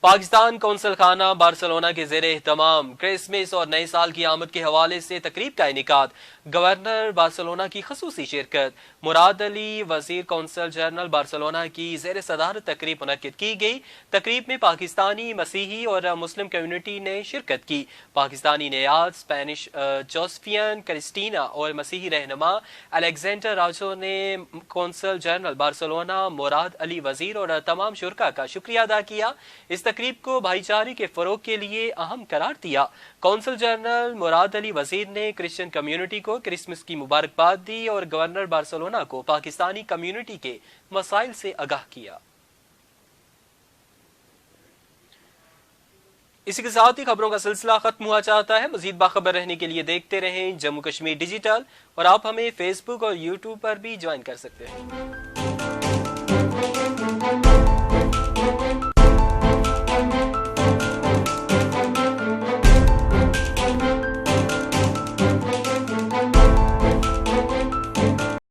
Pakistan council خانہ Barcelona کے زیر اہتمام کرسمس اور نئے سال کی آمد کے حوالے سے تقریب کا انعقاد، گورنر بارسلونا کی خصوصی شرکت، مراد علی وزیر کونسل جنرل بارسلونا کی زیر صدارت تقریب منعقد کی گئی۔ تقریب میں پاکستانی مسیحی اور مسلم کمیونٹی نے شرکت کی۔ پاکستانی نژاد اسپینش جوزفین کرسٹینا اور مسیحی رہنما الیگزینڈر راجو نے کونسل جنرل بارسلونا مراد علی وزیر اور تمام شرکاء کا شکریہ ادا کیا۔ اس تقریب کو بھائی چارے کے فروغ کے لیے اہم قرار دیا۔ کونسل جنرل مراد علی وزیر نے کرسچن کمیونٹی کو کرسمس کی مبارکباد دی اور گورنر بارسلونا کو پاکستانی کمیونٹی کے مسائل سے آگاہ کیا۔ اسی کے ساتھ ہی خبروں کا سلسلہ ختم ہوا چاہتا ہے۔ مزید باخبر رہنے کے لیے دیکھتے رہیں جموں کشمیر ڈیجیٹل، اور آپ ہمیں فیس بک اور یوٹیوب پر بھی جوائن کر سکتے ہیں۔